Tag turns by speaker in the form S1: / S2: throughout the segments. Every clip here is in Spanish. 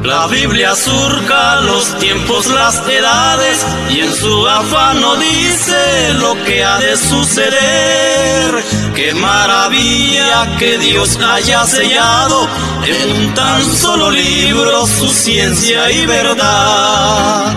S1: La Biblia surca los tiempos, las edades, y en su afán no dice lo que ha de suceder. ¡Qué maravilla que Dios haya sellado en un tan solo libro su ciencia y verdad!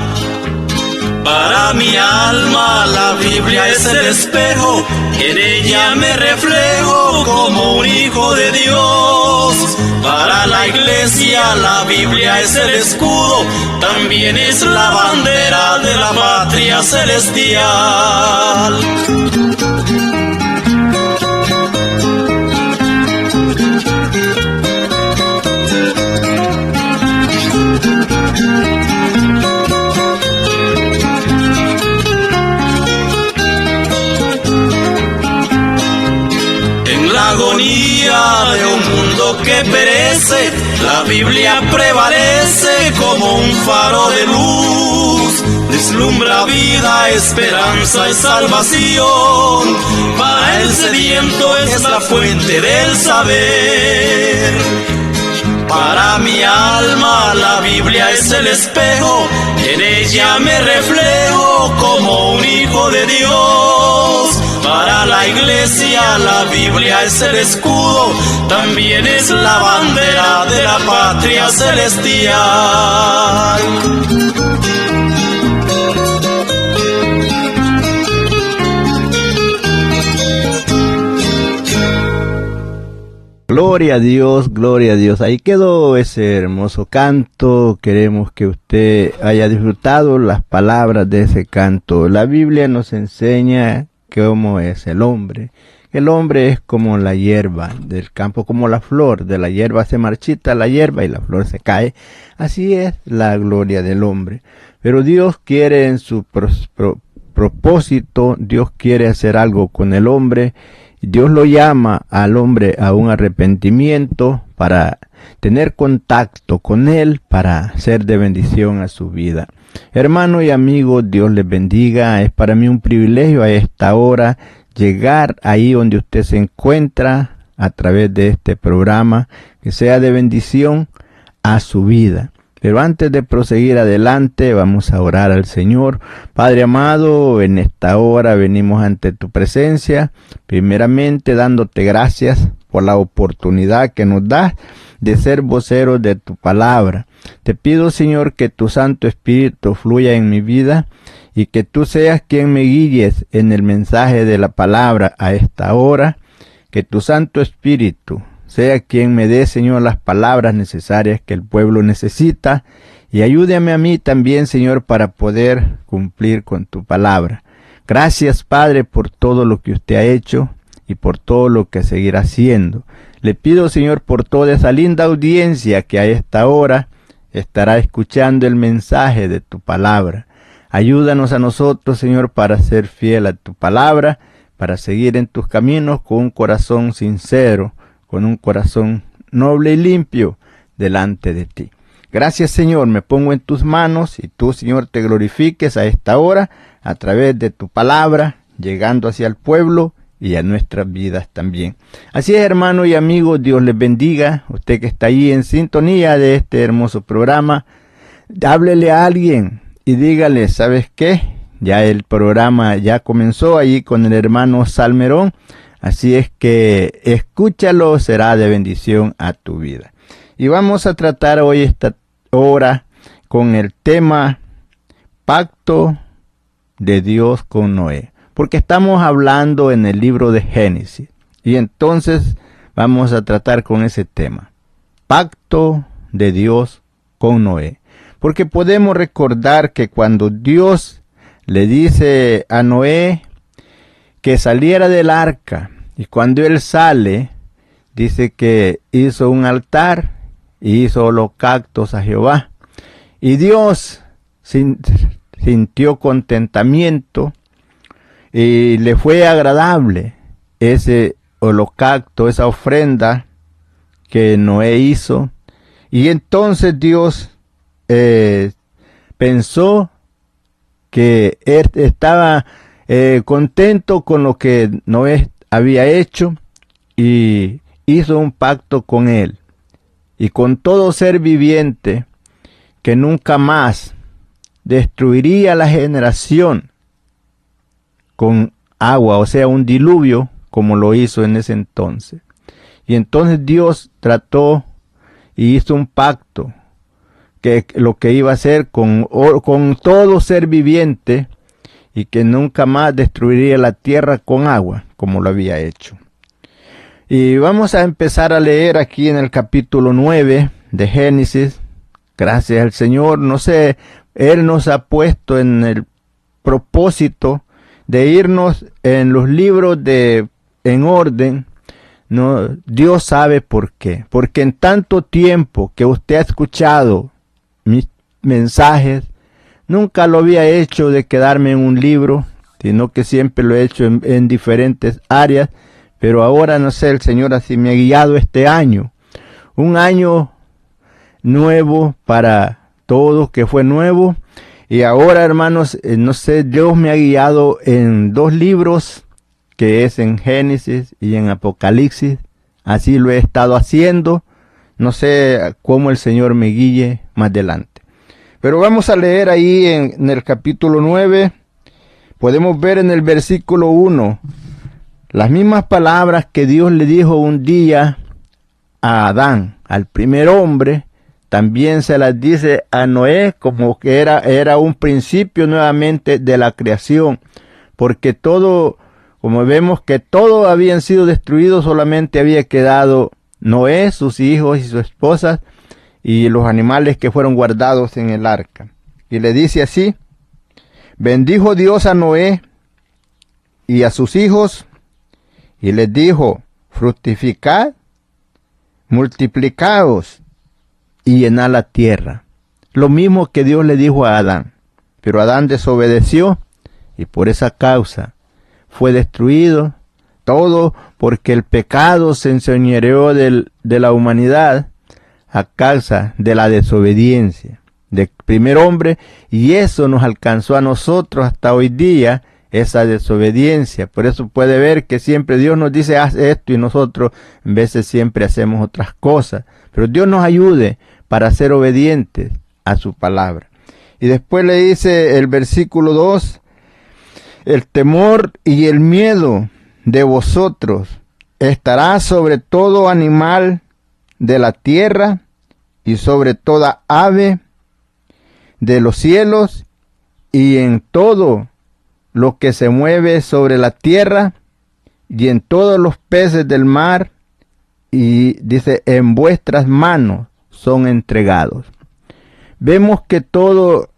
S1: Para mi alma la Biblia es el espejo, en ella me reflejo como un hijo de Dios. Para la iglesia la Biblia es el escudo, también es la bandera de la patria celestial. Agonía de un mundo que perece, la Biblia prevalece como un faro de luz. Deslumbra vida, esperanza y salvación. Para el sediento es la fuente del saber. Para mi alma la Biblia es el espejo, en ella me reflejo como un hijo de Dios. Para la iglesia la Biblia es el escudo, también es la bandera de la patria celestial.
S2: Gloria a Dios, gloria a Dios. Ahí quedó ese hermoso canto. Queremos que usted haya disfrutado las palabras de ese canto. La Biblia nos enseña cómo es el hombre. El hombre es como la hierba del campo, como la flor. De la hierba se marchita la hierba y la flor se cae. Así es la gloria del hombre. Pero Dios quiere en su propósito, Dios quiere hacer algo con el hombre. Dios lo llama al hombre a un arrepentimiento para tener contacto con Él, para ser de bendición a su vida. Hermano y amigo, Dios les bendiga. Es para mí un privilegio a esta hora llegar ahí donde usted se encuentra a través de este programa, que sea de bendición a su vida. Pero antes de proseguir adelante, vamos a orar al Señor. Padre amado, en esta hora venimos ante tu presencia, primeramente dándote gracias por la oportunidad que nos das de ser voceros de tu palabra. Te pido, Señor, que tu Santo Espíritu fluya en mi vida y que tú seas quien me guíes en el mensaje de la palabra a esta hora. Que tu Santo Espíritu sea quien me dé, Señor, las palabras necesarias que el pueblo necesita, y ayúdame a mí también, Señor, para poder cumplir con tu palabra. Gracias, Padre, por todo lo que usted ha hecho y por todo lo que seguirá haciendo. Le pido, Señor, por toda esa linda audiencia que a esta hora estará escuchando el mensaje de tu palabra. Ayúdanos a nosotros, Señor, para ser fiel a tu palabra, para seguir en tus caminos con un corazón sincero, con un corazón noble y limpio delante de ti. Gracias, Señor, me pongo en tus manos y tú, Señor, te glorifiques a esta hora a través de tu palabra, llegando hacia el pueblo y a nuestras vidas también. Así es, hermano y amigo, Dios les bendiga. Usted que está ahí en sintonía de este hermoso programa, háblele a alguien y dígale, ¿sabes qué? Ya el programa ya comenzó ahí con el hermano Salmerón. Así es que escúchalo, será de bendición a tu vida. Y vamos a tratar hoy esta hora con el tema Pacto de Dios con Noé. Porque estamos hablando en el libro de Génesis. Y entonces vamos a tratar con ese tema. Pacto de Dios con Noé. Porque podemos recordar que cuando Dios le dice a Noé que saliera del arca, y cuando él sale, dice que hizo un altar y hizo holocaustos a Jehová. Y Dios sintió contentamiento y le fue agradable ese holocausto, esa ofrenda que Noé hizo. Y entonces Dios pensó que él estaba contento con lo que Noé había hecho y hizo un pacto con él y con todo ser viviente que nunca más destruiría la generación con agua, o sea, un diluvio, como lo hizo en ese entonces. Y entonces Dios trató y hizo un pacto, que lo que iba a hacer con todo ser viviente, y que nunca más destruiría la tierra con agua, como lo había hecho. Y vamos a empezar a leer aquí en el capítulo 9 de Génesis. Gracias al Señor, no sé, Él nos ha puesto en el propósito de irnos en los libros en orden. No, Dios sabe por qué. Porque en tanto tiempo que usted ha escuchado mis mensajes, nunca lo había hecho de quedarme en un libro, sino que siempre lo he hecho en diferentes áreas. Pero ahora, no sé, el Señor así me ha guiado este año. Un año nuevo para todos, que fue nuevo. Y ahora, hermanos, no sé, Dios me ha guiado en 2 libros, que es en Génesis y en Apocalipsis. Así lo he estado haciendo. No sé cómo el Señor me guíe más adelante. Pero vamos a leer ahí en el capítulo 9. Podemos ver en el versículo 1 las mismas palabras que Dios le dijo un día a Adán, al primer hombre. También se las dice a Noé, como que era un principio nuevamente de la creación. Porque todo, como vemos que todos habían sido destruidos, solamente había quedado Noé, sus hijos y su esposa, y los animales que fueron guardados en el arca. Y le dice así: bendijo Dios a Noé y a sus hijos, y les dijo: fructificad, multiplicaos y llenad la tierra. Lo mismo que Dios le dijo a Adán. Pero Adán desobedeció, y por esa causa fue destruido todo, porque el pecado se enseñoreó de la humanidad a causa de la desobediencia del primer hombre, y eso nos alcanzó a nosotros hasta hoy día, esa desobediencia. Por eso puede ver que siempre Dios nos dice: haz esto, y nosotros en veces siempre hacemos otras cosas. Pero Dios nos ayude para ser obedientes a su palabra. Y después le dice el versículo 2: el temor y el miedo de vosotros estará sobre todo animal de la tierra y sobre toda ave de los cielos y en todo lo que se mueve sobre la tierra y en todos los peces del mar, y dice: en vuestras manos son entregados. Vemos que todo,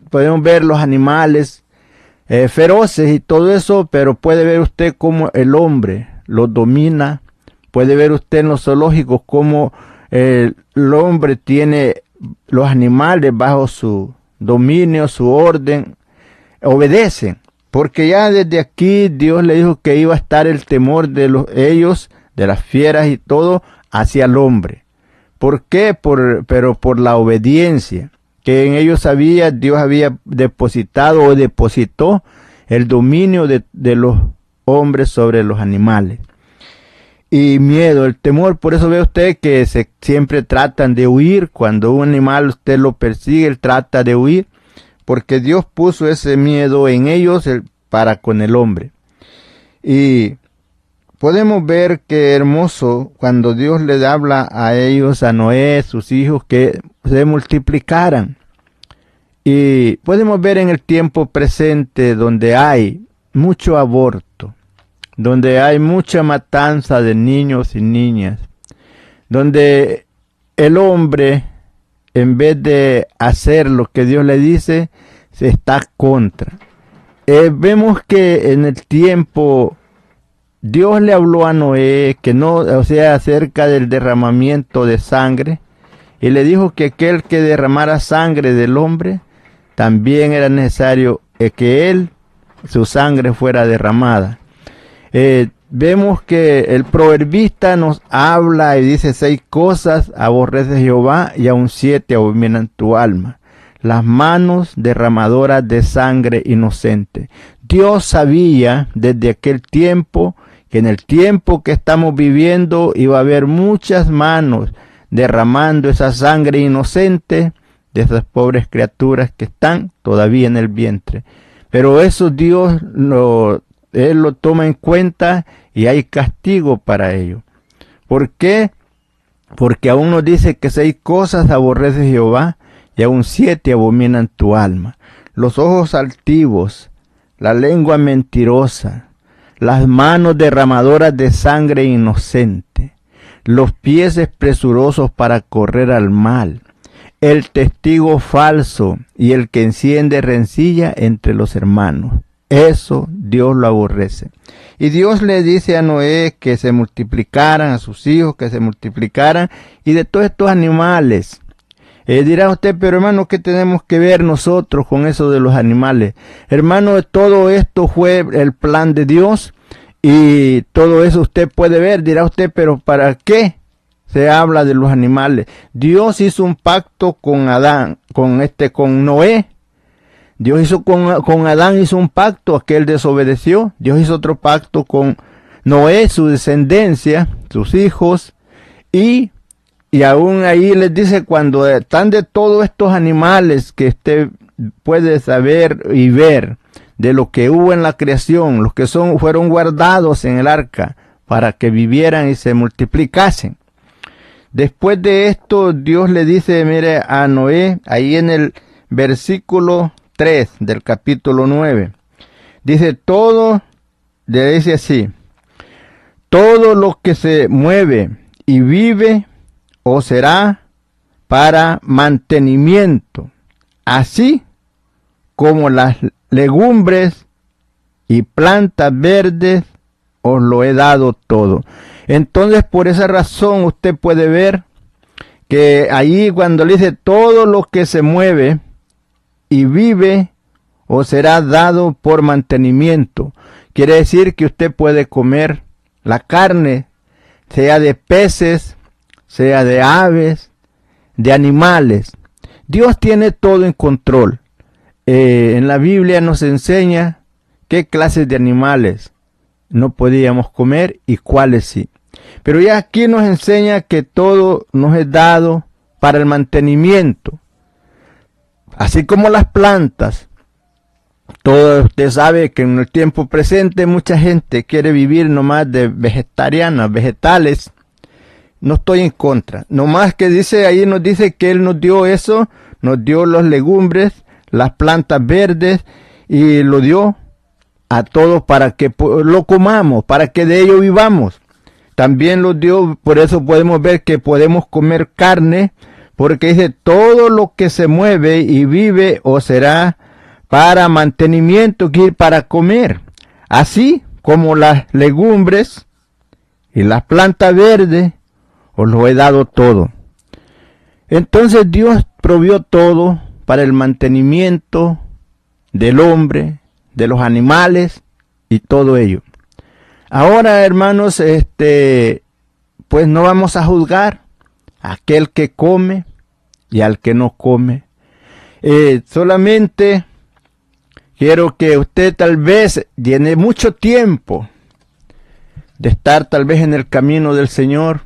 S2: podemos ver los animales feroces y todo eso, pero puede ver usted cómo el hombre los domina. Puede ver usted en los zoológicos cómo el hombre tiene los animales bajo su dominio, su orden, obedecen. Porque ya desde aquí Dios le dijo que iba a estar el temor de ellos, de las fieras y todo, hacia el hombre. ¿Por qué? Pero por la obediencia que en ellos Dios había depositado o depositó el dominio de los hombres sobre los animales. Y miedo, el temor, por eso ve usted que siempre tratan de huir. Cuando un animal usted lo persigue, él trata de huir, porque Dios puso ese miedo en ellos para con el hombre. Y podemos ver que hermoso cuando Dios les habla a ellos, a Noé, sus hijos, que se multiplicaran. Y podemos ver en el tiempo presente donde hay mucho aborto, donde hay mucha matanza de niños y niñas, donde el hombre, en vez de hacer lo que Dios le dice, se está contra. Vemos que en el tiempo Dios le habló a Noé que no, o sea, acerca del derramamiento de sangre, y le dijo que aquel que derramara sangre del hombre, también era necesario que su sangre fuera derramada. Vemos que el proverbista nos habla y dice: 6 cosas aborrece Jehová, y aun 7 abominan tu alma: las manos derramadoras de sangre inocente. Dios sabía desde aquel tiempo que en el tiempo que estamos viviendo iba a haber muchas manos derramando esa sangre inocente de esas pobres criaturas que están todavía en el vientre. Pero eso Él lo toma en cuenta y hay castigo para ello. ¿Por qué? Porque aún nos dice que 6 cosas aborrece Jehová y aún 7 abominan tu alma: los ojos altivos, la lengua mentirosa, las manos derramadoras de sangre inocente, los pies presurosos para correr al mal, el testigo falso y el que enciende rencilla entre los hermanos. Eso Dios lo aborrece. Y Dios le dice a Noé que se multiplicaran, a sus hijos que se multiplicaran, y de todos estos animales. Dirá usted, pero hermano, ¿qué tenemos que ver nosotros con eso de los animales? Hermano, todo esto fue el plan de Dios, y todo eso usted puede ver. Dirá usted, pero ¿para qué se habla de los animales? Dios hizo un pacto con Adán, con Noé. Dios hizo con Adán, hizo un pacto, aquel desobedeció. Dios hizo otro pacto con Noé, su descendencia, sus hijos, y aún ahí les dice, cuando están de todos estos animales que usted puede saber y ver, de lo que hubo en la creación, los que fueron guardados en el arca, para que vivieran y se multiplicasen. Después de esto, Dios le dice, mire, a Noé, ahí en el versículo 3 del capítulo 9, dice dice así: todo lo que se mueve y vive os será para mantenimiento, así como las legumbres y plantas verdes os lo he dado todo. Entonces, por esa razón usted puede ver que allí cuando le dice todo lo que se mueve y vive os será dado por mantenimiento, quiere decir que usted puede comer la carne, sea de peces, sea de aves, de animales. Dios tiene todo en control. En la Biblia nos enseña qué clases de animales no podíamos comer y cuáles sí. Pero ya aquí nos enseña que todo nos es dado para el mantenimiento. Así como las plantas. Todo usted sabe que en el tiempo presente mucha gente quiere vivir nomás de vegetarianas, vegetales. No estoy en contra. Nomás que dice, ahí nos dice que Él nos dio eso, nos dio las legumbres, las plantas verdes, y lo dio a todos para que lo comamos, para que de ello vivamos. También lo dio, por eso podemos ver que podemos comer carne, porque dice, todo lo que se mueve y vive os será para mantenimiento, que para comer, así como las legumbres y las plantas verdes, os lo he dado todo. Entonces Dios provió todo para el mantenimiento del hombre, de los animales y todo ello. Ahora, hermanos, pues no vamos a juzgar a aquel que come y al que no come. Solamente quiero que usted tal vez tiene mucho tiempo de estar tal vez en el camino del Señor,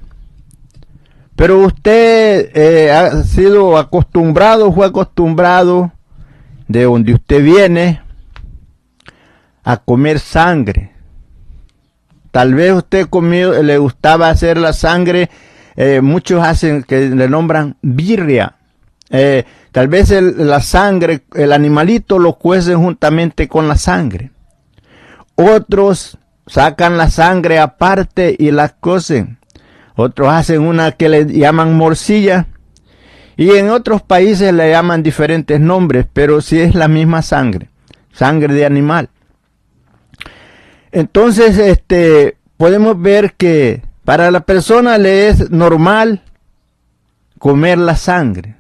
S2: pero usted ha sido acostumbrado, fue acostumbrado de donde usted viene a comer sangre. Tal vez usted le gustaba hacer la sangre, muchos hacen que le nombran birria. Tal vez la sangre, el animalito lo cuecen juntamente con la sangre. Otros sacan la sangre aparte y la cocen. Otros hacen una que le llaman morcilla. Y en otros países le llaman diferentes nombres, pero sí es la misma sangre. Sangre de animal. Entonces, podemos ver que para la persona le es normal comer la sangre.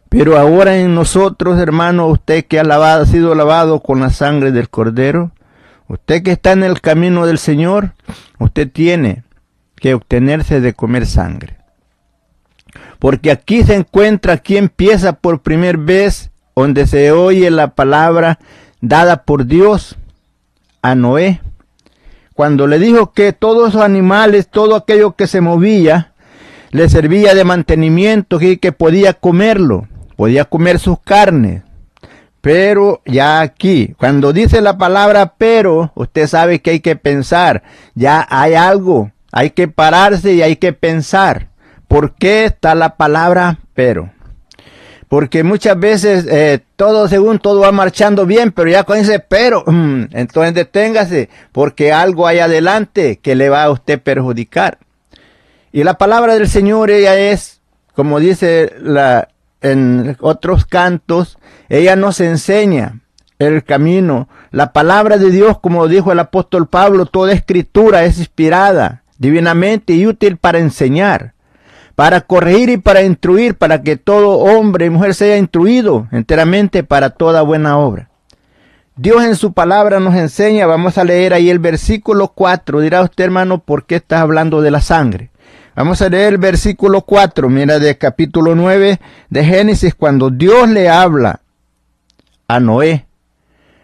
S2: Pero ahora en nosotros, hermano, usted que ha sido lavado con la sangre del Cordero, usted que está en el camino del Señor, usted tiene que obtenerse de comer sangre. Porque aquí se encuentra, aquí empieza por primera vez, donde se oye la palabra dada por Dios a Noé, cuando le dijo que todos esos animales, todo aquello que se movía, le servía de mantenimiento y que podía comerlo. podía comer sus carnes. Pero ya aquí, cuando dice la palabra pero, usted sabe que hay que pensar. Ya hay algo, hay que pararse y hay que pensar. ¿Por qué está la palabra pero? Porque muchas veces según todo va marchando bien, pero ya cuando dice pero, entonces deténgase, porque algo hay adelante que le va a usted perjudicar. Y la palabra del Señor, ella es, como dice en otros cantos, ella nos enseña el camino. La palabra de Dios, como dijo el apóstol Pablo, toda escritura es inspirada divinamente y útil para enseñar, para corregir y para instruir, para que todo hombre y mujer sea instruido enteramente para toda buena obra. Dios en su palabra nos enseña. Vamos a leer ahí el versículo 4. Dirá usted, hermano, ¿por qué estás hablando de la sangre? Vamos a leer el versículo 4, mira, de capítulo 9 de Génesis, cuando Dios le habla a Noé.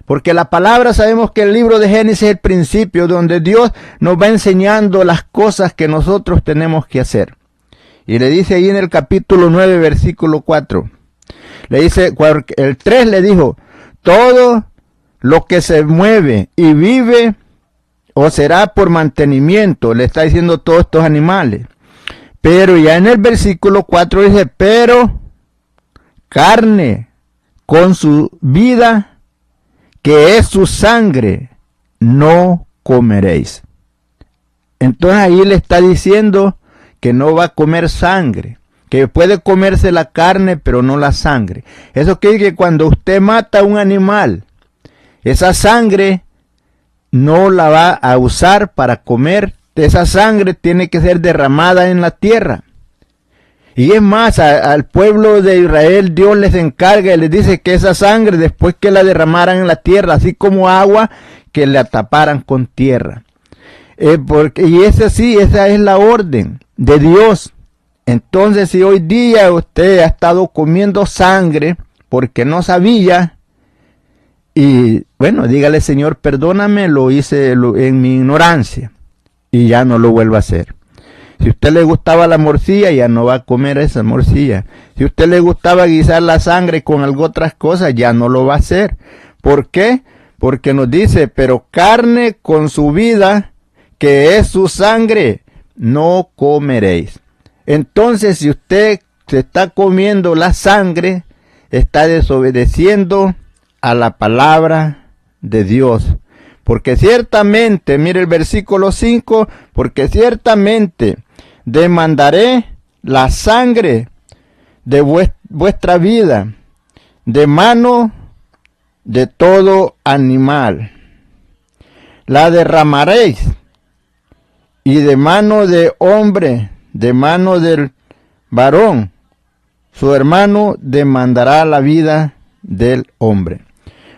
S2: Porque la palabra, sabemos que el libro de Génesis es el principio, donde Dios nos va enseñando las cosas que nosotros tenemos que hacer. Y le dice ahí en el capítulo 9, versículo 4, le dice, el 3 le dijo, todo lo que se mueve y vive, o será por mantenimiento, le está diciendo todos estos animales. Pero ya en el versículo 4 dice, pero carne con su vida, que es su sangre, no comeréis. Entonces ahí le está diciendo que no va a comer sangre, que puede comerse la carne, pero no la sangre. Eso quiere decir que cuando usted mata a un animal, esa sangre no la va a usar para comer. Esa sangre tiene que ser derramada en la tierra. Y es más, al pueblo de Israel Dios les encarga y les dice que esa sangre, después que la derramaran en la tierra, así como agua, que la taparan con tierra. Y esa es la orden de Dios. Entonces, si hoy día usted ha estado comiendo sangre porque no sabía, y bueno, dígale, Señor, perdóname, lo hice en mi ignorancia. Y ya no lo vuelva a hacer. Si a usted le gustaba la morcilla, ya no va a comer esa morcilla. Si a usted le gustaba guisar la sangre con algo otras cosas, ya no lo va a hacer. ¿Por qué? Porque nos dice, pero carne con su vida, que es su sangre, no comeréis. Entonces, si usted se está comiendo la sangre, está desobedeciendo a la palabra de Dios. Porque ciertamente, mire el versículo 5, porque ciertamente demandaré la sangre de vuestra vida, de mano de todo animal. La derramaréis, y de mano de hombre, de mano del varón, su hermano demandará la vida del hombre.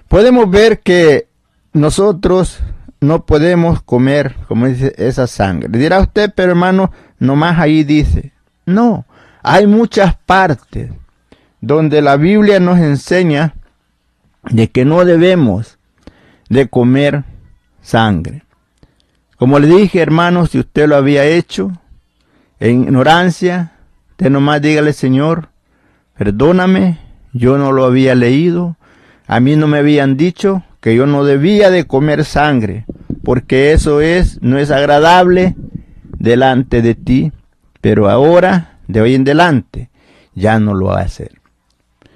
S2: Podemos ver que nosotros no podemos comer, como dice, esa sangre. Dirá usted, pero hermano, nomás ahí dice. No, hay muchas partes donde la Biblia nos enseña de que no debemos de comer sangre. Como le dije, hermano, si usted lo había hecho en ignorancia, usted nomás dígale, Señor, perdóname, yo no lo había leído, a mí no me habían dicho que yo no debía de comer sangre, porque eso no es agradable delante de ti, pero ahora, de hoy en adelante, ya no lo va a hacer.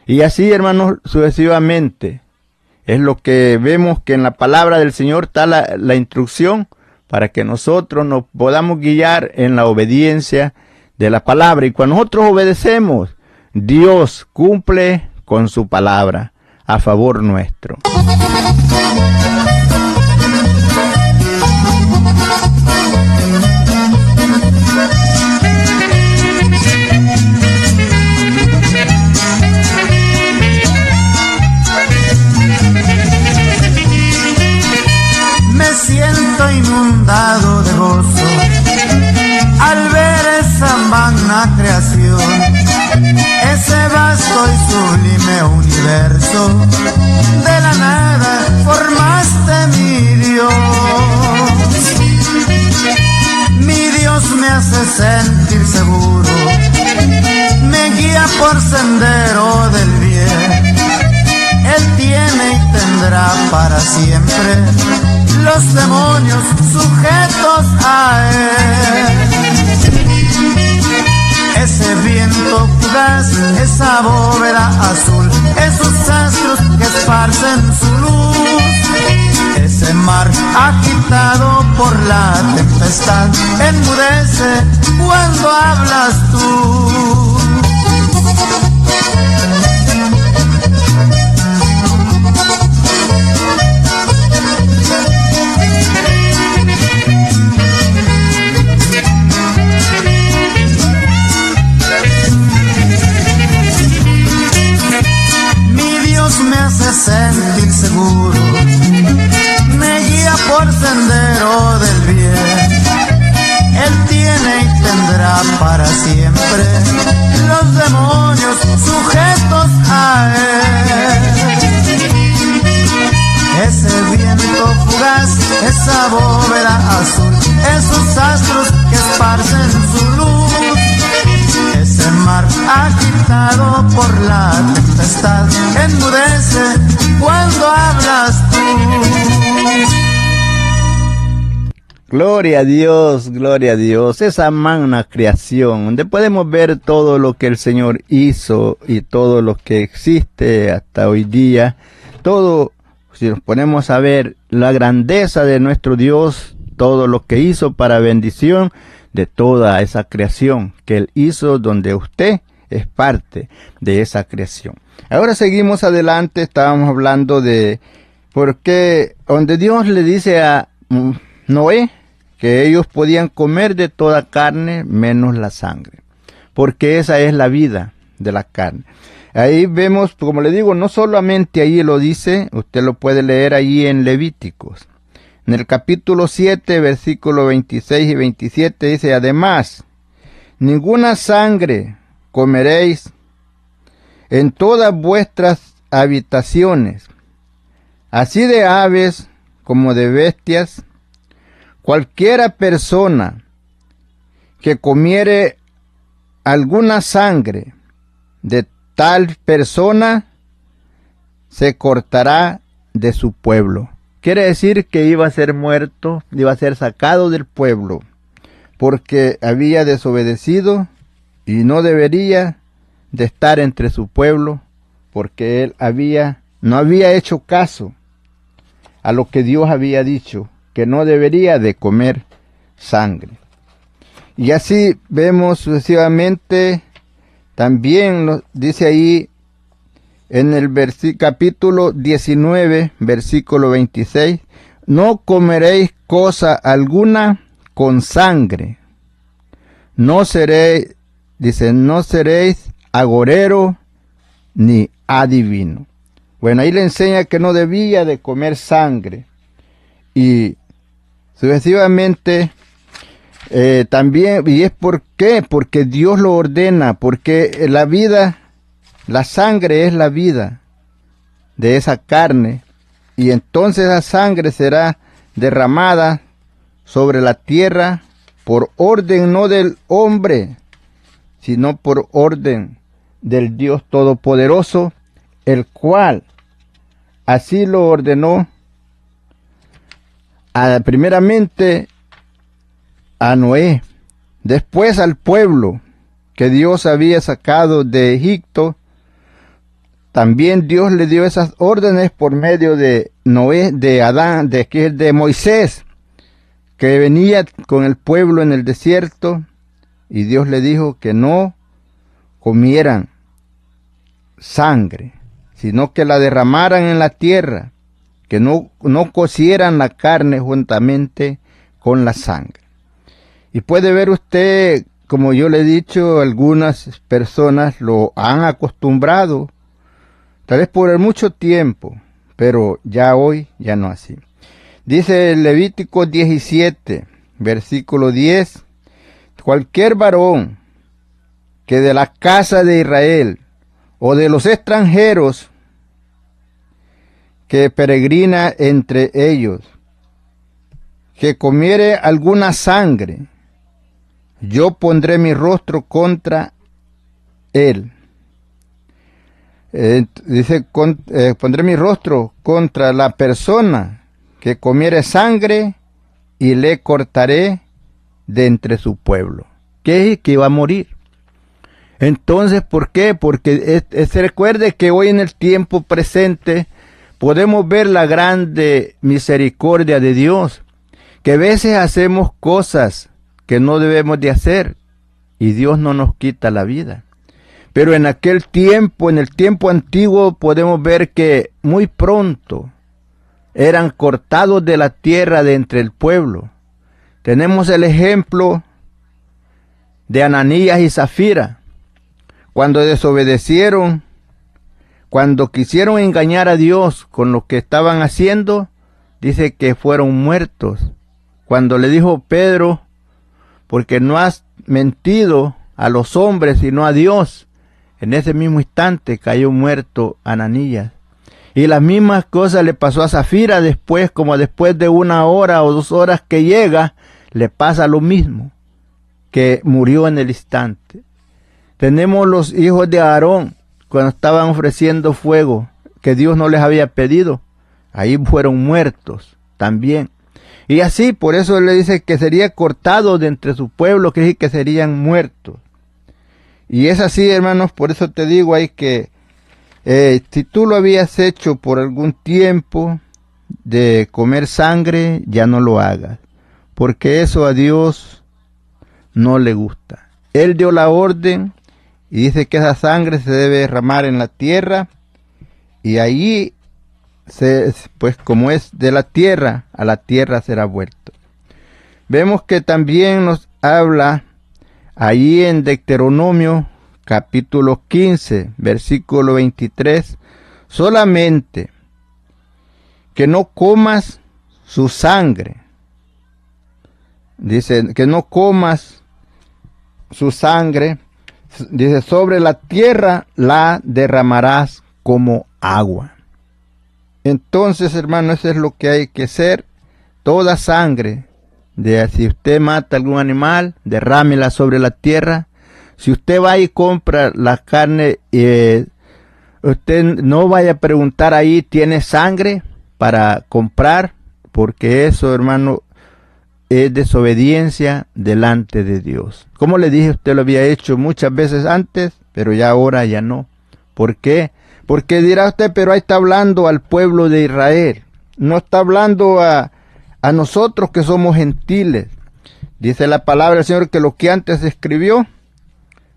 S2: Y así, hermanos, sucesivamente, es lo que vemos que en la palabra del Señor está la instrucción para que nosotros nos podamos guiar en la obediencia de la palabra. Y cuando nosotros obedecemos, Dios cumple con su palabra a favor nuestro.
S3: Me siento inundado de gozo al ver esa magna creación, ese vasto y sublime universo. De la nada formaste mi Dios. Mi Dios me hace sentir seguro, me guía por sendero del siempre los demonios sujetos a él. Ese viento fugaz, esa bóveda azul, esos astros que esparcen su luz, ese mar agitado por la tempestad, enmudece cuando hablas tú. Me hace sentir seguro, me guía por sendero del bien. Él tiene y tendrá para siempre los demonios sujetos a él. Ese viento fugaz, esa bóveda azul, esos astros que esparcen su luz, ese mar agitado por la tempestad, enmudece cuando hablas tú.
S2: Gloria a Dios, esa magna creación, donde podemos ver todo lo que el Señor hizo y todo lo que existe hasta hoy día. Todo, si nos ponemos a ver la grandeza de nuestro Dios, todo lo que hizo para bendición de toda esa creación que Él hizo, donde usted es parte de esa creación. Ahora seguimos adelante, estábamos hablando de por qué, donde Dios le dice a Noé que ellos podían comer de toda carne menos la sangre, porque esa es la vida de la carne. Ahí vemos, como le digo, no solamente ahí lo dice, usted lo puede leer ahí en Levíticos. En el capítulo 7, versículo 26 y 27 dice, además, ninguna sangre comeréis en todas vuestras habitaciones, así de aves como de bestias. Cualquiera persona que comiere alguna sangre de tal persona se cortará de su pueblo. Quiere decir que iba a ser muerto, iba a ser sacado del pueblo, porque había desobedecido y no debería de estar entre su pueblo, porque él no había hecho caso a lo que Dios había dicho, que no debería de comer sangre. Y así vemos sucesivamente, también dice ahí en el capítulo 19, versículo 26, no comeréis cosa alguna con sangre, no seréis agorero ni adivino. Bueno, ahí le enseña que no debía de comer sangre. Y sucesivamente también, ¿y es por qué? Porque Dios lo ordena, porque la sangre es la vida de esa carne, y entonces esa sangre será derramada sobre la tierra por orden no del hombre, sino por orden del Dios Todopoderoso, el cual así lo ordenó primeramente a Noé, después al pueblo que Dios había sacado de Egipto. También Dios le dio esas órdenes por medio de Noé, de Moisés, que venía con el pueblo en el desierto, y Dios le dijo que no comieran sangre, sino que la derramaran en la tierra, que no cocieran la carne juntamente con la sangre. Y puede ver usted, como yo le he dicho, algunas personas lo han acostumbrado, tal vez por mucho tiempo, pero ya hoy ya no así. Dice Levítico 17, versículo 10, cualquier varón que de la casa de Israel o de los extranjeros que peregrina entre ellos, que comiere alguna sangre, yo pondré mi rostro contra él. Dice, pondré mi rostro contra la persona que comiere sangre y le cortaré de entre su pueblo. ¿Qué? Que iba a morir. Entonces, ¿por qué? Porque se recuerde que hoy en el tiempo presente podemos ver la grande misericordia de Dios, que a veces hacemos cosas que no debemos de hacer y Dios no nos quita la vida. Pero en aquel tiempo, en el tiempo antiguo, podemos ver que muy pronto eran cortados de la tierra de entre el pueblo. Tenemos el ejemplo de Ananías y Zafira, cuando desobedecieron, cuando quisieron engañar a Dios con lo que estaban haciendo, dice que fueron muertos. Cuando le dijo Pedro, porque no has mentido a los hombres sino a Dios, en ese mismo instante cayó muerto Ananías. Y las mismas cosas le pasó a Zafira después, como después de 1 hora o 2 horas que llega, le pasa lo mismo, que murió en el instante. Tenemos los hijos de Aarón, cuando estaban ofreciendo fuego, que Dios no les había pedido, ahí fueron muertos también. Y así, por eso le dice que sería cortado de entre su pueblo, que dice que serían muertos. Y es así, hermanos, por eso te digo ahí que si tú lo habías hecho por algún tiempo de comer sangre, ya no lo hagas, porque eso a Dios no le gusta. Él dio la orden y dice que esa sangre se debe derramar en la tierra, y allí, pues como es de la tierra, a la tierra será vuelto. Vemos que también nos habla ahí en Deuteronomio capítulo 15, versículo 23, solamente que no comas su sangre. Dice que no comas su sangre. Dice, sobre la tierra la derramarás como agua. Entonces, hermano, eso es lo que hay que hacer. Toda sangre, si usted mata algún animal, derrámela sobre la tierra. Si usted va y compra la carne, usted no vaya a preguntar ahí, ¿tiene sangre para comprar? Porque eso, hermano, es desobediencia delante de Dios. Como le dije, usted lo había hecho muchas veces antes, pero ya ahora ya no. ¿Por qué? Porque dirá usted, pero ahí está hablando al pueblo de Israel. No está hablando a nosotros que somos gentiles. Dice la palabra del Señor que lo que antes se escribió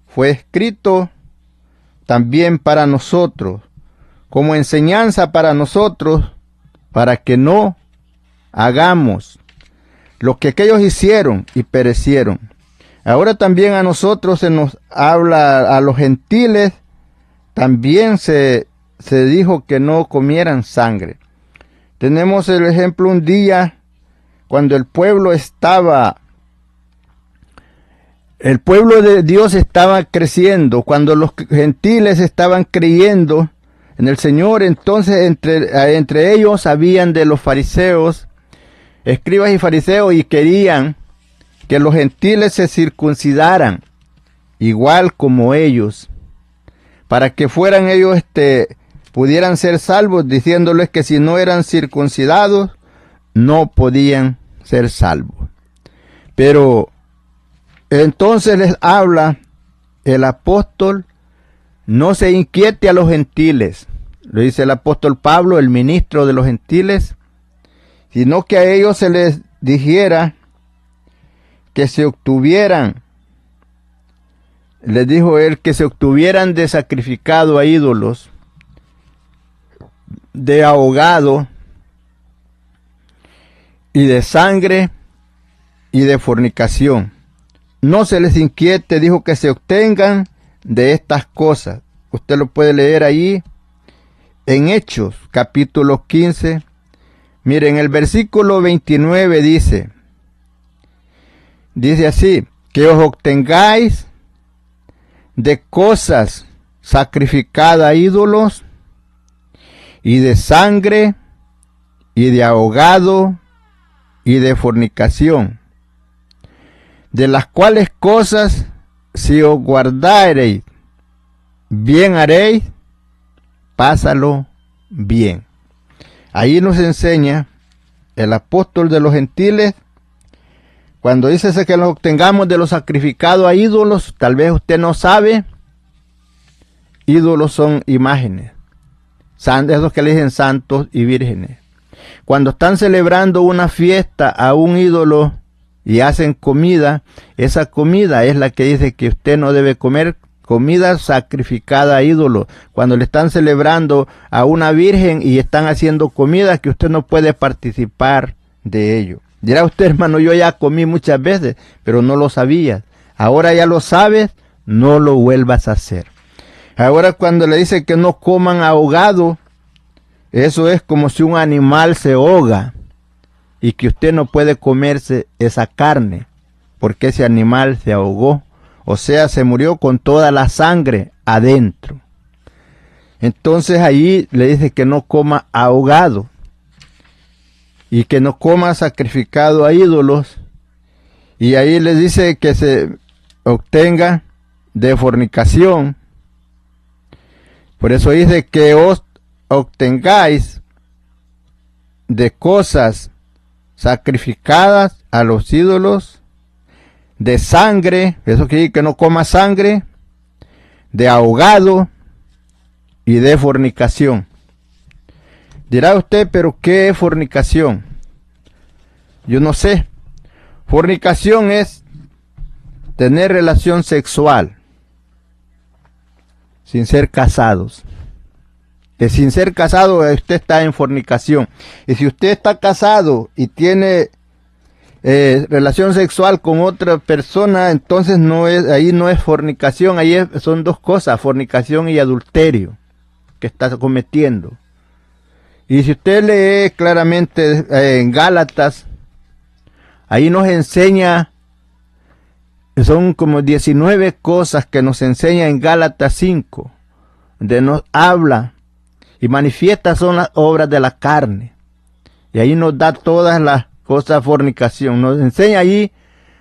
S2: fue escrito también para nosotros, como enseñanza para nosotros, para que no hagamos lo que aquellos hicieron y perecieron. Ahora también a nosotros se nos habla, a los gentiles también se dijo que no comieran sangre. Tenemos el ejemplo un día cuando el pueblo de Dios estaba creciendo, cuando los gentiles estaban creyendo en el Señor, entonces entre ellos habían de los fariseos, escribas y fariseos, y querían que los gentiles se circuncidaran igual como ellos, para que fueran ellos, pudieran ser salvos, diciéndoles que si no eran circuncidados, no podían ser salvos. Pero entonces les habla el apóstol, no se inquiete a los gentiles, lo dice el apóstol Pablo, el ministro de los gentiles, sino que a ellos se les dijera que se obtuvieran, les dijo él, que se obtuvieran de sacrificado a ídolos, de ahogado, y de sangre, y de fornicación. No se les inquiete, dijo, que se obtengan de estas cosas. Usted lo puede leer ahí en Hechos, capítulo 15. Miren, el versículo 29 dice así, que os obtengáis de cosas sacrificadas a ídolos, y de sangre, y de ahogado, y de fornicación, de las cuales cosas, si os guardareis, bien haréis, pásalo bien. Ahí nos enseña el apóstol de los gentiles, cuando dice que nos obtengamos de lo sacrificado a ídolos. Tal vez usted no sabe, ídolos son imágenes, esos que le dicen santos y vírgenes. Cuando están celebrando una fiesta a un ídolo y hacen comida, esa comida es la que dice que usted no debe comer, comida sacrificada a ídolo. Cuando le están celebrando a una virgen y están haciendo comida, que usted no puede participar de ello. Dirá usted, hermano, yo ya comí muchas veces, pero no lo sabías. Ahora ya lo sabes, no lo vuelvas a hacer. Ahora cuando le dice que no coman ahogado, eso es como si un animal se ahoga y que usted no puede comerse esa carne, porque ese animal se ahogó. O sea, se murió con toda la sangre adentro. Entonces allí le dice que no coma ahogado y que no coma sacrificado a ídolos. Y ahí le dice que se obtenga de fornicación. Por eso dice que os obtengáis de cosas sacrificadas a los ídolos, de sangre, eso quiere decir que no coma sangre, de ahogado y de fornicación. Dirá usted, pero ¿qué es fornicación? Yo no sé. Fornicación es tener relación sexual sin ser casados. Sin ser casado, usted está en fornicación. Y si usted está casado y tiene relación sexual con otra persona, entonces ahí no es fornicación, ahí son dos cosas, fornicación y adulterio que está cometiendo. Y si usted lee claramente en Gálatas, ahí nos enseña, son como 19 cosas que nos enseña en Gálatas 5, donde nos habla y manifiesta son las obras de la carne. Y ahí nos da todas las cosas de fornicación. Nos enseña allí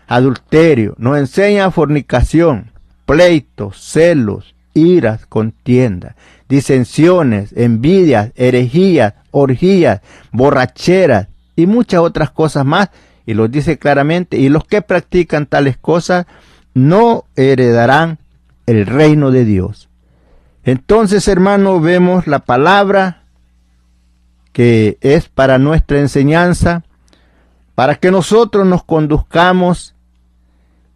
S2: adulterio, nos enseña fornicación, pleitos, celos, iras, contiendas, disensiones, envidias, herejías, orgías, borracheras y muchas otras cosas más. Y los dice claramente, y los que practican tales cosas no heredarán el reino de Dios. Entonces, hermano, vemos la palabra que es para nuestra enseñanza, para que nosotros nos conduzcamos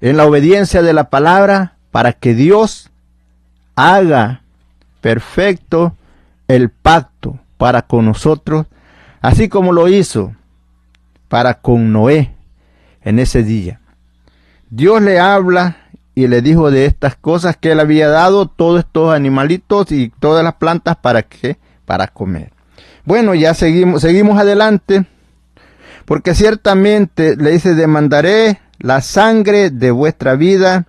S2: en la obediencia de la palabra, para que Dios haga perfecto el pacto para con nosotros, así como lo hizo para con Noé en ese día. Dios le habla y le dijo de estas cosas que él había dado todos estos animalitos y todas las plantas para comer. Bueno, ya seguimos adelante, porque ciertamente le dice: demandaré la sangre de vuestra vida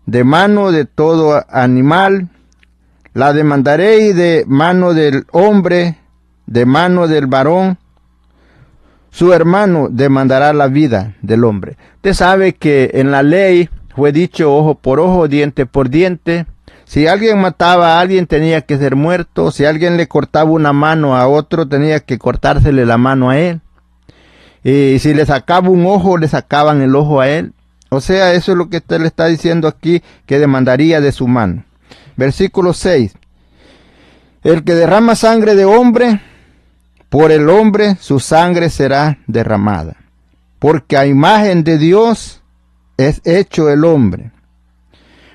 S2: de mano de todo animal, la demandaré y de mano del hombre, de mano del varón, su hermano demandará la vida del hombre. Usted sabe que en la ley fue dicho ojo por ojo, diente por diente. Si alguien mataba a alguien tenía que ser muerto. Si alguien le cortaba una mano a otro tenía que cortársele la mano a él. Y si le sacaba un ojo, le sacaban el ojo a él. O sea, eso es lo que usted le está diciendo aquí, que demandaría de su mano. Versículo 6. El que derrama sangre de hombre, por el hombre su sangre será derramada. Porque a imagen de Dios es hecho el hombre.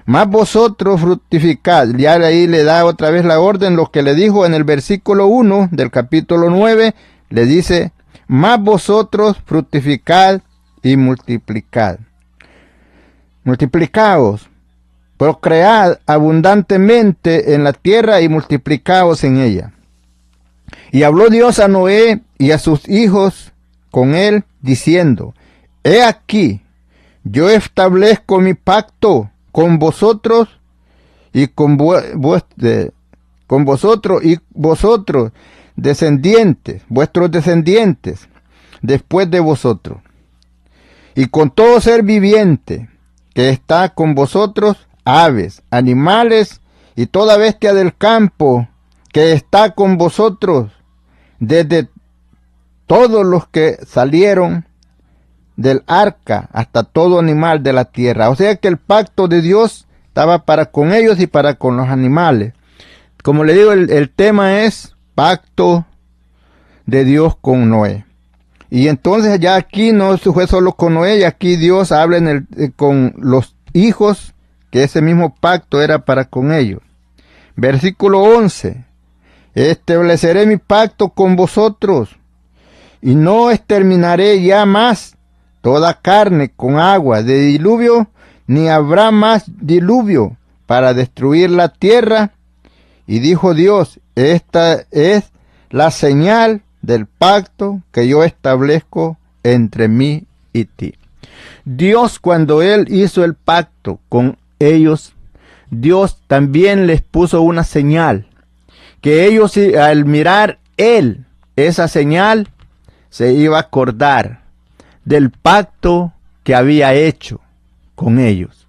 S2: Mas vosotros fructificad. Ya ahí le da otra vez la orden, lo que le dijo en el versículo 1 del capítulo 9, le dice: mas vosotros fructificad y multiplicad. Multiplicaos, procread abundantemente en la tierra y multiplicaos en ella. Y habló Dios a Noé y a sus hijos con él, diciendo: he aquí, yo establezco mi pacto con vosotros y con vosotros y vosotros descendientes, vuestros descendientes después de vosotros, y con todo ser viviente que está con vosotros, aves, animales y toda bestia del campo que está con vosotros desde todos los que salieron del arca hasta todo animal de la tierra. O sea que el pacto de Dios estaba para con ellos y para con los animales. Como le digo, el tema es pacto de Dios con Noé. Y entonces ya aquí no fue solo con Noé, y aquí Dios habla con los hijos, que ese mismo pacto era para con ellos. Versículo 11. Estableceré mi pacto con vosotros, y no exterminaré ya más toda carne con agua de diluvio, ni habrá más diluvio para destruir la tierra. Y dijo Dios, esta es la señal del pacto que yo establezco entre mí y ti. Dios, cuando Él hizo el pacto con ellos, Dios también les puso una señal, que ellos al mirar Él esa señal, se iba a acordar del pacto que había hecho con ellos.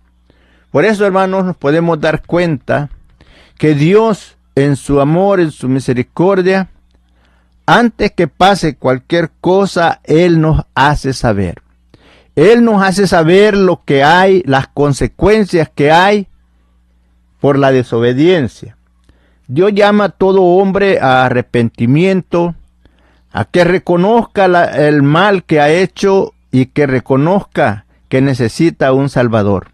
S2: Por eso, hermanos, nos podemos dar cuenta que Dios, en su amor, en su misericordia, antes que pase cualquier cosa, Él nos hace saber. Él nos hace saber lo que hay, las consecuencias que hay por la desobediencia. Dios llama a todo hombre a arrepentimiento, a que reconozca el mal que ha hecho y que reconozca que necesita un Salvador.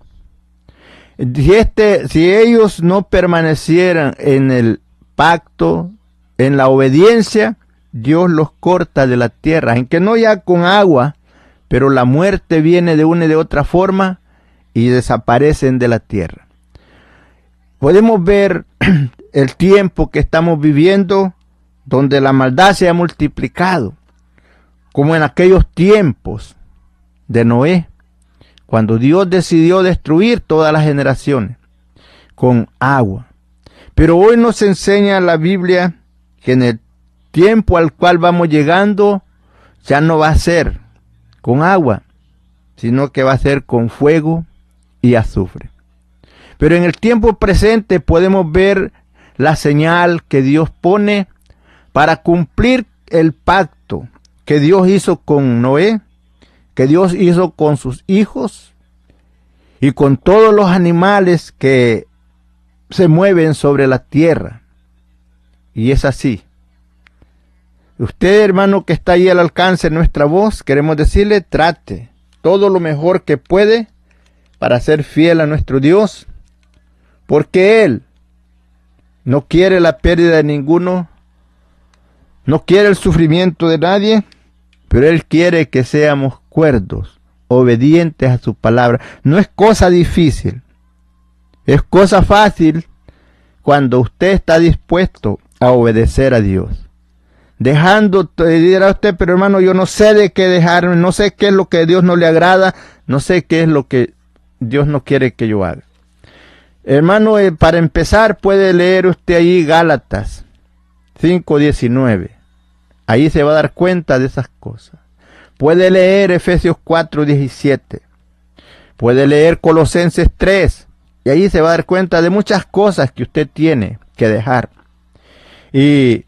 S2: Si ellos no permanecieran en el pacto, en la obediencia, Dios los corta de la tierra, en que no ya con agua, pero la muerte viene de una y de otra forma y desaparecen de la tierra. Podemos ver el tiempo que estamos viviendo, donde la maldad se ha multiplicado, como en aquellos tiempos de Noé, cuando Dios decidió destruir todas las generaciones con agua. Pero hoy nos enseña la Biblia que en el tiempo al cual vamos llegando ya no va a ser con agua, sino que va a ser con fuego y azufre. Pero en el tiempo presente podemos ver la señal que Dios pone para cumplir el pacto que Dios hizo con Noé, que Dios hizo con sus hijos y con todos los animales que se mueven sobre la tierra. Y es así. Usted, hermano, que está ahí al alcance de nuestra voz, queremos decirle, trate todo lo mejor que puede para ser fiel a nuestro Dios, porque Él no quiere la pérdida de ninguno, no quiere el sufrimiento de nadie, pero Él quiere que seamos cuerdos, obedientes a su palabra. No es cosa difícil, es cosa fácil cuando usted está dispuesto a obedecer a Dios. Dejando, dirá usted, pero hermano, yo no sé de qué dejarme, no sé qué es lo que a Dios no le agrada, no sé qué es lo que Dios no quiere que yo haga. Hermano, para empezar puede leer usted ahí Gálatas 5:19. Ahí se va a dar cuenta de esas cosas. Puede leer Efesios 4:17. Puede leer Colosenses 3. Y ahí se va a dar cuenta de muchas cosas que usted tiene que dejar. Y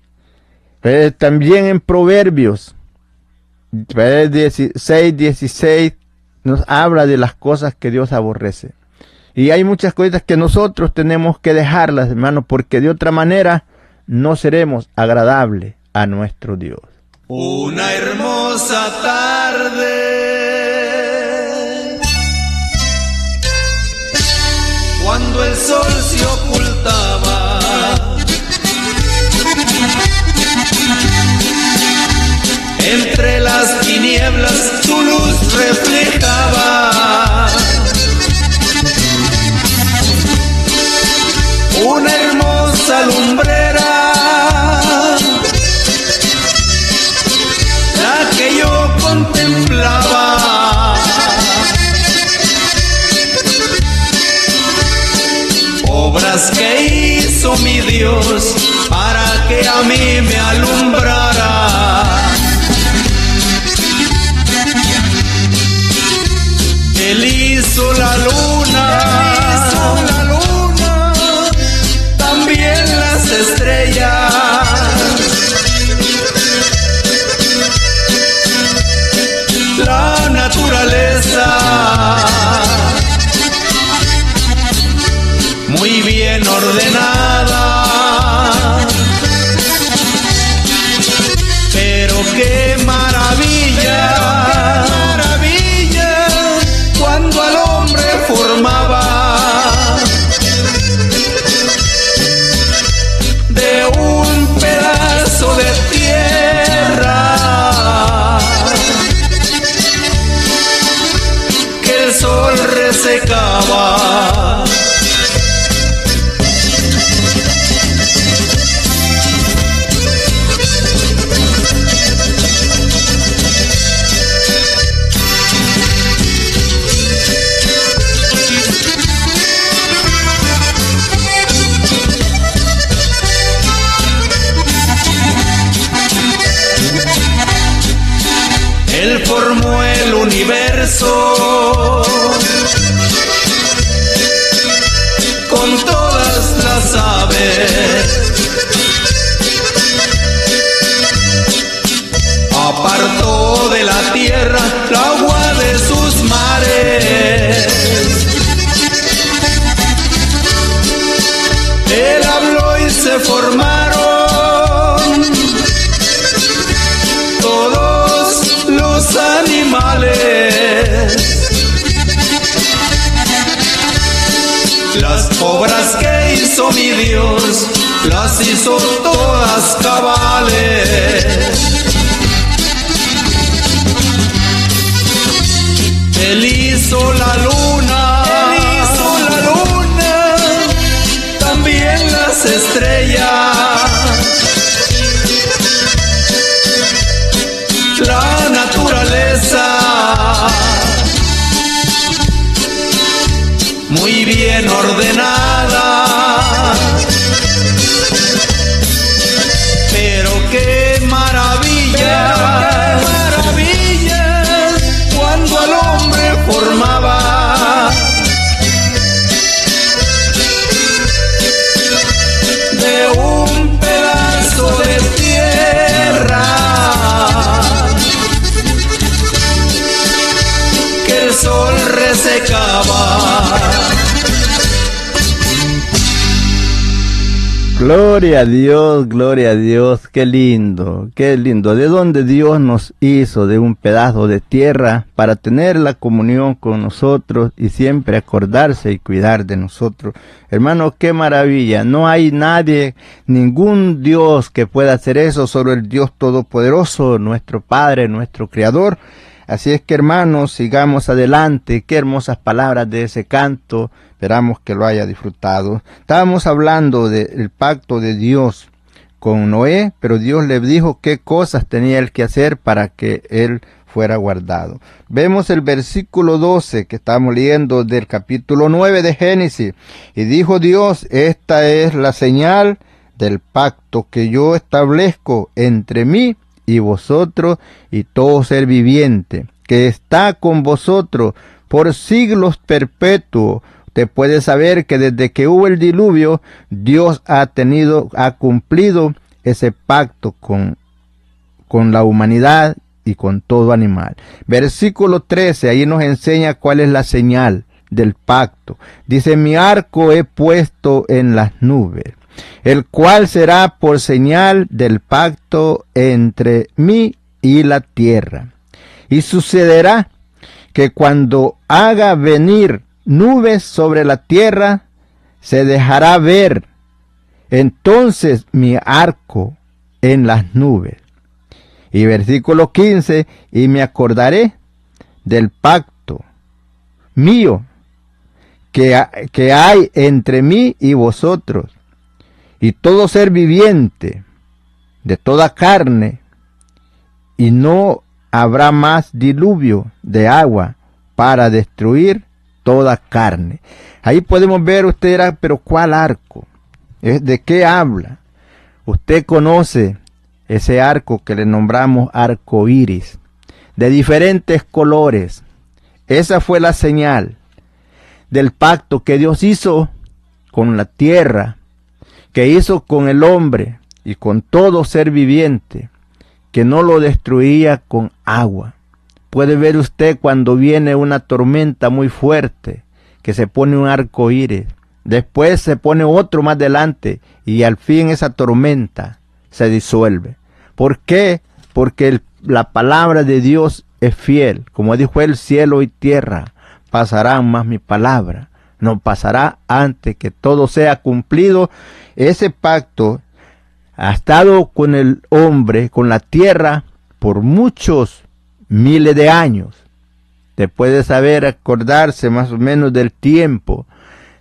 S2: también en Proverbios 6:16 nos habla de las cosas que Dios aborrece. Y hay muchas cosas que nosotros tenemos que dejarlas, hermano, porque de otra manera no seremos agradables a nuestro Dios.
S1: Una hermosa tarde, cuando el sol se ocultaba, entre las tinieblas tu luz reflejaba. Una hermosa lumbrera, la que yo contemplaba. Obras que hizo mi Dios para que a mí me alumbrara. Él hizo la luna, también las estrellas. ordenada. Pero qué maravilla, maravilla, cuando al hombre formaba de un pedazo de tierra que el sol resecaba. Él formó el universo con todas las aves, apartó de la tierra el agua de sus mares. Él habló y se formaron todos los animales. Las obras que hizo mi Dios, las hizo todas cabales. Él hizo la luna, también las estrellas. La naturaleza muy bien ordenada. Pero qué maravilla, maravilla, cuando al hombre formaba de un pedazo de tierra que el sol resecaba.
S2: Gloria a Dios, qué lindo, qué lindo. ¿De dónde Dios nos hizo? De un pedazo de tierra para tener la comunión con nosotros y siempre acordarse y cuidar de nosotros. Hermano, qué maravilla. No hay nadie, ningún Dios que pueda hacer eso, solo el Dios Todopoderoso, nuestro Padre, nuestro Creador. Así es que, hermanos, sigamos adelante. Qué hermosas palabras de ese canto. Esperamos que lo haya disfrutado. Estábamos hablando del pacto de Dios con Noé, pero Dios le dijo qué cosas tenía él que hacer para que él fuera guardado. Vemos el versículo 12 que estamos leyendo del capítulo 9 de Génesis. Y dijo Dios, esta es la señal del pacto que yo establezco entre mí y vosotros y todo ser viviente que está con vosotros por siglos perpetuos. Usted puede saber que desde que hubo el diluvio, Dios ha cumplido ese pacto con la humanidad y con todo animal. Versículo 13, ahí nos enseña cuál es la señal del pacto. Dice, mi arco he puesto en las nubes, el cual será por señal del pacto entre mí y la tierra. Y sucederá que cuando haga venir nubes sobre la tierra, se dejará ver entonces mi arco en las nubes. Y versículo 15, y me acordaré del pacto mío que hay entre mí y vosotros, y todo ser viviente de toda carne, y no habrá más diluvio de agua para destruir toda carne. Ahí podemos ver, usted dirá, pero ¿cuál arco? ¿De qué habla? Usted conoce ese arco que le nombramos arco iris, de diferentes colores. Esa fue la señal del pacto que Dios hizo con la tierra, que hizo con el hombre y con todo ser viviente, que no lo destruía con agua. Puede ver usted cuando viene una tormenta muy fuerte, que se pone un arco iris, después se pone otro más adelante y al fin esa tormenta se disuelve. ¿Por qué? Porque la palabra de Dios es fiel. Como dijo el cielo y tierra pasarán, mas mi palabra no pasará antes que todo sea cumplido. Ese pacto ha estado con el hombre, con la tierra, por muchos miles de años. Te puede saber acordarse más o menos del tiempo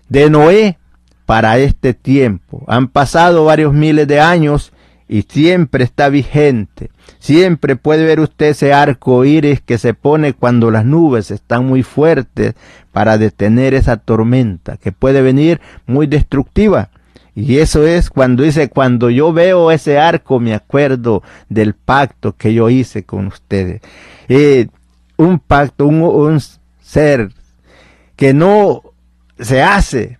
S2: de Noé para este tiempo. Han pasado varios miles de años y siempre está vigente. Siempre puede ver usted ese arco iris que se pone cuando las nubes están muy fuertes para detener esa tormenta que puede venir muy destructiva. Y eso es cuando dice, cuando yo veo ese arco me acuerdo del pacto que yo hice con ustedes. Un pacto, un ser que no se hace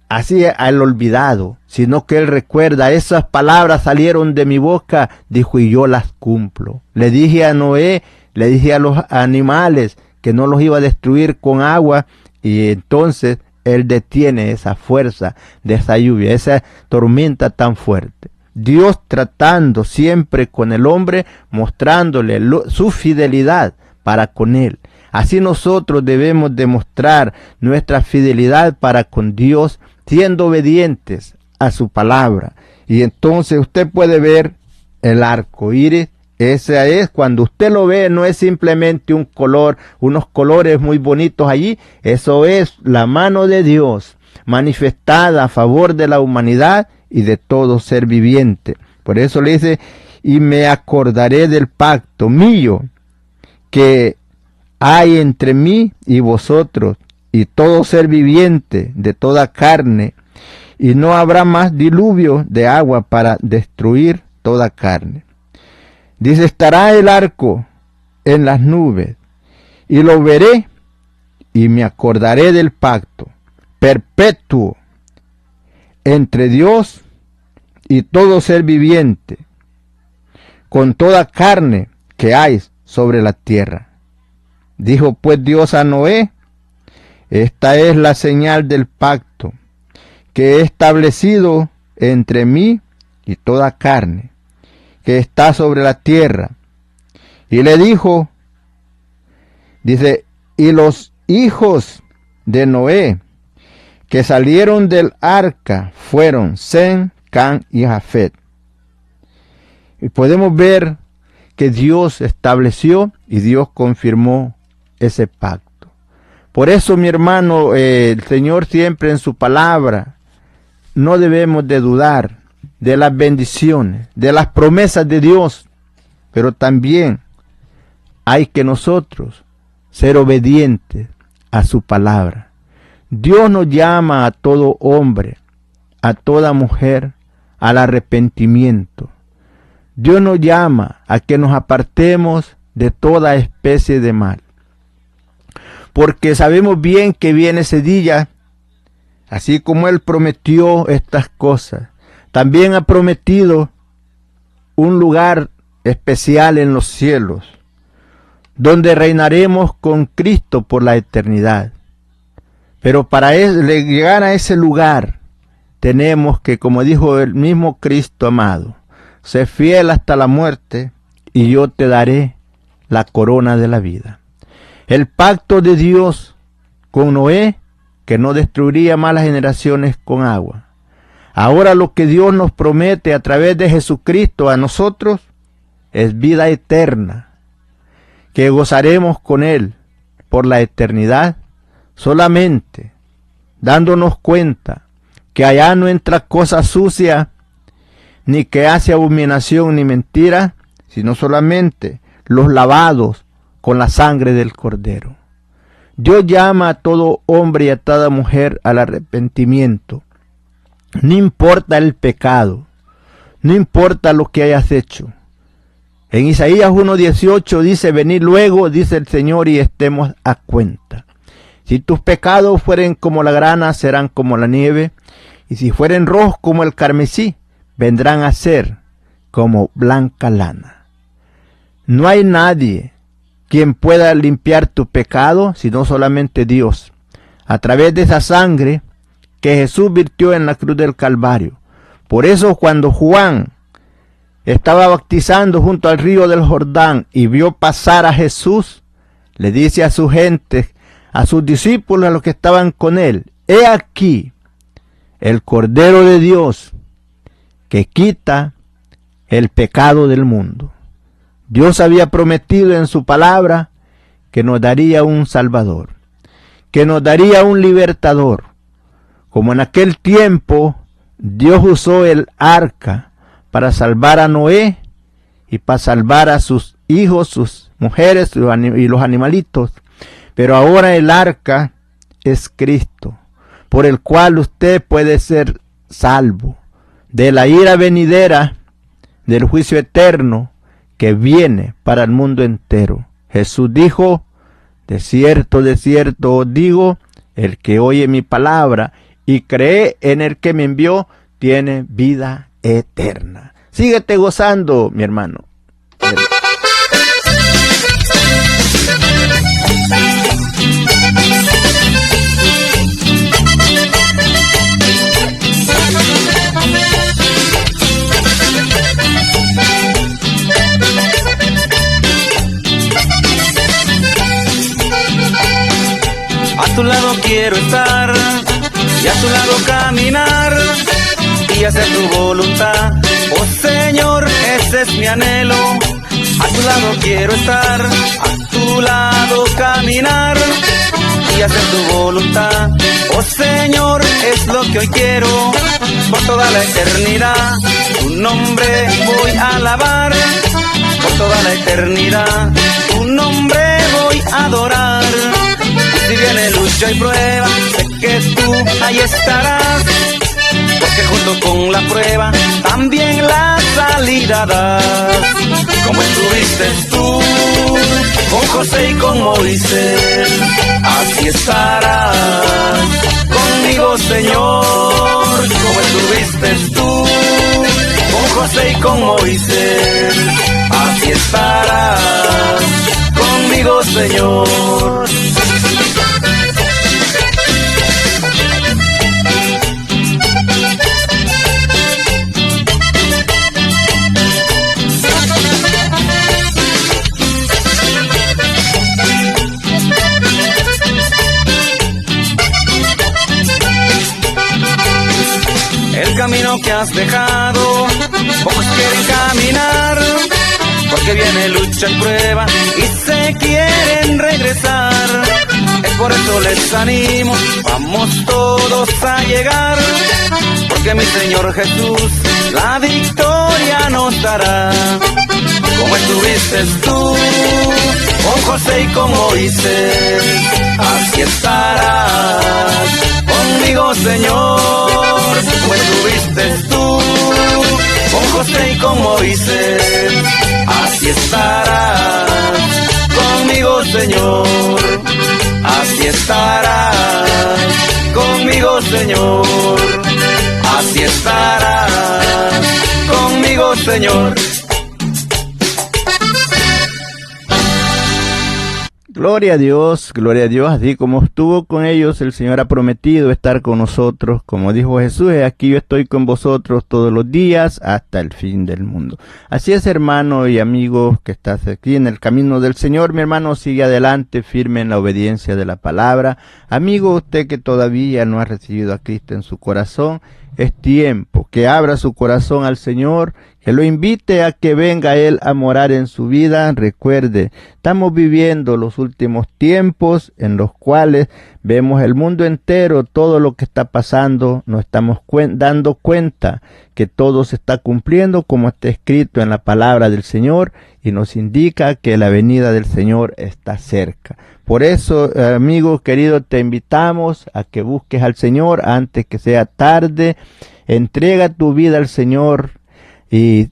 S2: así al olvidado, sino que él recuerda, esas palabras salieron de mi boca, dijo, y yo las cumplo. Le dije a Noé, le dije a los animales que no los iba a destruir con agua, y entonces él detiene esa fuerza de esa lluvia, esa tormenta tan fuerte. Dios tratando siempre con el hombre, mostrándole su fidelidad para con él. Así nosotros debemos demostrar nuestra fidelidad para con Dios, siendo obedientes a su palabra. Y entonces usted puede ver el arco iris. Ese es, cuando usted lo ve, no es simplemente un color, unos colores muy bonitos allí. Eso es la mano de Dios manifestada a favor de la humanidad y de todo ser viviente. Por eso le dice, y me acordaré del pacto mío que hay entre mí y vosotros y todo ser viviente de toda carne, y no habrá más diluvio de agua para destruir toda carne. Dice, estará el arco en las nubes, y lo veré, y me acordaré del pacto perpetuo entre Dios y todo ser viviente, con toda carne que hay sobre la tierra. Dijo pues Dios a Noé, esta es la señal del pacto que he establecido entre mí y toda carne que está sobre la tierra. Y le dijo, dice, y los hijos de Noé que salieron del arca fueron Sem, Cam y Jafet. Y podemos ver que Dios estableció y Dios confirmó ese pacto. Por eso, mi hermano, el Señor siempre en su palabra, no debemos de dudar de las bendiciones, de las promesas de Dios, pero también hay que nosotros ser obedientes a su palabra. Dios nos llama a todo hombre, a toda mujer, al arrepentimiento. Dios nos llama a que nos apartemos de toda especie de mal. Porque sabemos bien que viene ese día, así como Él prometió estas cosas, también ha prometido un lugar especial en los cielos, donde reinaremos con Cristo por la eternidad. Pero para llegar a ese lugar, tenemos que, como dijo el mismo Cristo amado, sé fiel hasta la muerte, y yo te daré la corona de la vida. El pacto de Dios con Noé, que no destruiría más las generaciones con agua. Ahora lo que Dios nos promete a través de Jesucristo a nosotros es vida eterna, que gozaremos con Él por la eternidad, solamente dándonos cuenta que allá no entra cosa sucia, ni que hace abominación ni mentira, sino solamente los lavados con la sangre del Cordero. Dios llama a todo hombre y a toda mujer al arrepentimiento. No importa el pecado, no importa lo que hayas hecho. En Isaías 1:18 dice, venid luego, dice el Señor, y estemos a cuenta. Si tus pecados fueren como la grana, serán como la nieve, y si fueren rojos como el carmesí, vendrán a ser como blanca lana. No hay nadie quien pueda limpiar tu pecado, sino solamente Dios. A través de esa sangre que Jesús virtió en la cruz del Calvario. Por eso cuando Juan estaba bautizando junto al río del Jordán y vio pasar a Jesús, le dice a su gente, a sus discípulos, a los que estaban con él: he aquí el Cordero de Dios que quita el pecado del mundo. Dios había prometido en su palabra que nos daría un Salvador, que nos daría un libertador. Como en aquel tiempo Dios usó el arca para salvar a Noé y para salvar a sus hijos, sus mujeres y los animalitos. Pero ahora el arca es Cristo, por el cual usted puede ser salvo de la ira venidera, del juicio eterno que viene para el mundo entero. Jesús dijo: de cierto os digo, el que oye mi palabra y cree en el que me envió, tiene vida eterna. Síguete gozando, mi hermano.
S1: A tu lado quiero estar y a tu lado caminar y hacer tu voluntad. Oh Señor, ese es mi anhelo. A tu lado quiero estar, a tu lado caminar y hacer tu voluntad. Oh Señor, es lo que hoy quiero, por toda la eternidad. Tu nombre voy a alabar, por toda la eternidad. Tu nombre voy a adorar. Si viene lucha y prueba, sé que tú ahí estarás, porque junto con la prueba también la salida das. Como estuviste tú con José y con Moisés, así estarás conmigo, Señor. Como estuviste tú con José y con Moisés, así estarás conmigo, Señor. El camino que has dejado, pocos quieren caminar, porque viene lucha y prueba y se quieren regresar. Es por eso les animo, vamos todos a llegar, porque mi Señor Jesús la victoria nos dará. Como estuviste tú con José y con Moisés, así estarás conmigo, Señor. Como estuviste tú con José y con Moisés, así estarás conmigo, Señor. Así estarás conmigo, Señor. Así estarás conmigo, Señor.
S2: Gloria a Dios, así como estuvo con ellos, el Señor ha prometido estar con nosotros. Como dijo Jesús: aquí yo estoy con vosotros todos los días hasta el fin del mundo. Así es, hermano y amigo que estás aquí en el camino del Señor, mi hermano, sigue adelante, firme en la obediencia de la palabra. Amigo, usted que todavía no ha recibido a Cristo en su corazón, es tiempo que abra su corazón al Señor, que lo invite a que venga Él a morar en su vida. Recuerde, estamos viviendo los últimos tiempos en los cuales vemos el mundo entero, todo lo que está pasando, nos estamos dando cuenta que todo se está cumpliendo como está escrito en la palabra del Señor, y nos indica que la venida del Señor está cerca. Por eso, amigo querido, te invitamos a que busques al Señor antes que sea tarde. Entrega tu vida al Señor y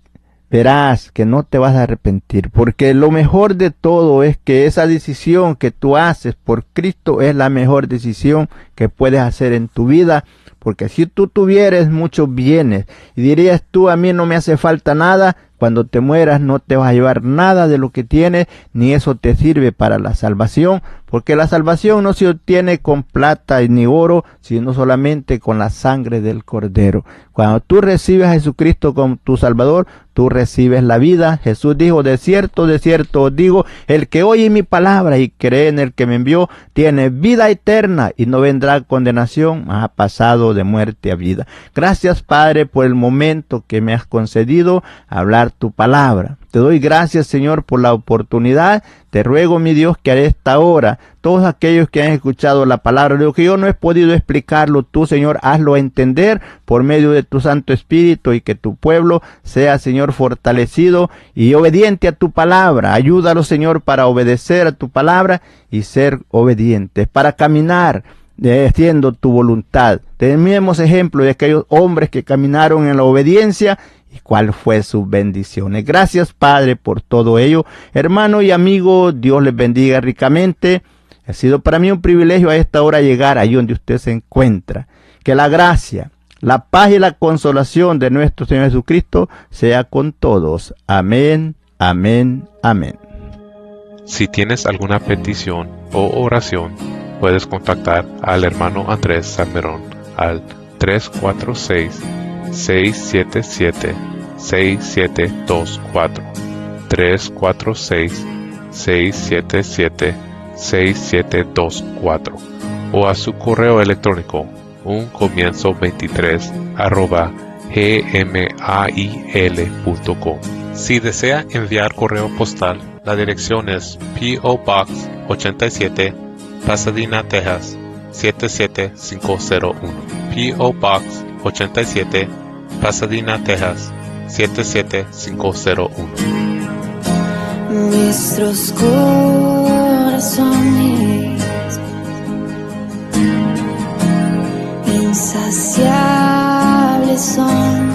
S2: verás que no te vas a arrepentir, porque lo mejor de todo es que esa decisión que tú haces por Cristo es la mejor decisión que puedes hacer en tu vida. Porque si tú tuvieras muchos bienes y dirías tú: a mí no me hace falta nada, cuando te mueras no te vas a llevar nada de lo que tienes, ni eso te sirve para la salvación, porque la salvación no se obtiene con plata ni oro, sino solamente con la sangre del Cordero. Cuando tú recibes a Jesucristo como tu Salvador, tú recibes la vida. Jesús dijo, de cierto os digo, el que oye mi palabra y cree en el que me envió, tiene vida eterna y no vendrá condenación, mas ha pasado de muerte a vida. Gracias, Padre, por el momento que me has concedido a hablar tu palabra. Te doy gracias, Señor, por la oportunidad. Te ruego, mi Dios, que a esta hora, todos aquellos que han escuchado la palabra, lo que yo no he podido explicarlo, tú, Señor, hazlo entender por medio de tu Santo Espíritu, y que tu pueblo sea, Señor, fortalecido y obediente a tu palabra. Ayúdalo, Señor, para obedecer a tu palabra y ser obedientes, para caminar haciendo tu voluntad. Tenemos ejemplo de aquellos hombres que caminaron en la obediencia y cuál fue sus bendiciones. Gracias, Padre, por todo ello. Hermano y amigo, Dios les bendiga ricamente. Ha sido para mí un privilegio a esta hora llegar ahí donde usted se encuentra. Que la gracia, la paz y la consolación de nuestro Señor Jesucristo sea con todos. Amén, amén, amén.
S4: Si tienes alguna petición o oración, puedes contactar al hermano Andrés Salmerón al 346-677-6724, 346-677-6724, o a su correo electrónico uncomienzo23@gmail.com. Si desea enviar correo postal, la dirección es P.O. Box 87, Pasadena, Texas 77501. P.O. Box 87, Pasadena, Texas 77501.
S5: Nuestros corazones insaciables son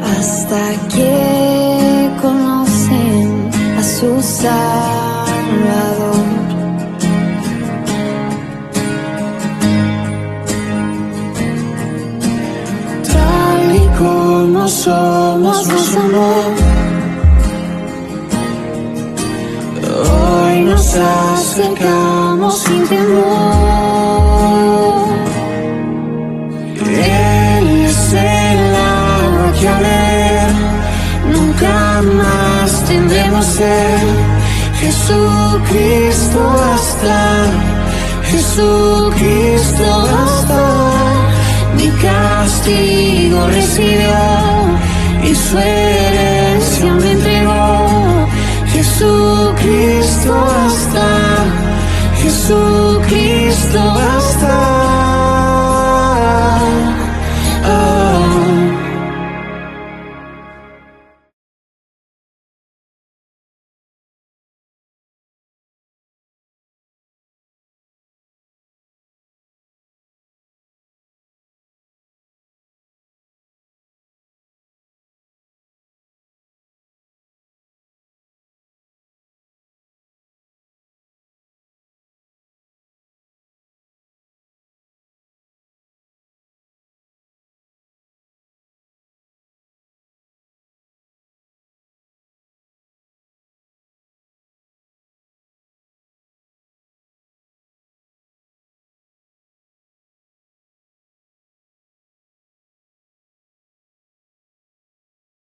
S5: hasta que conocen a su Salvador. Tal y como somos, nos amó. Hoy nos acercamos sin temor. Él es el agua que al ver nunca más tendremos sed. Jesucristo basta, Jesucristo basta. Mi castigo recibió y su herencia me entregó. Jesucristo basta, Jesucristo basta.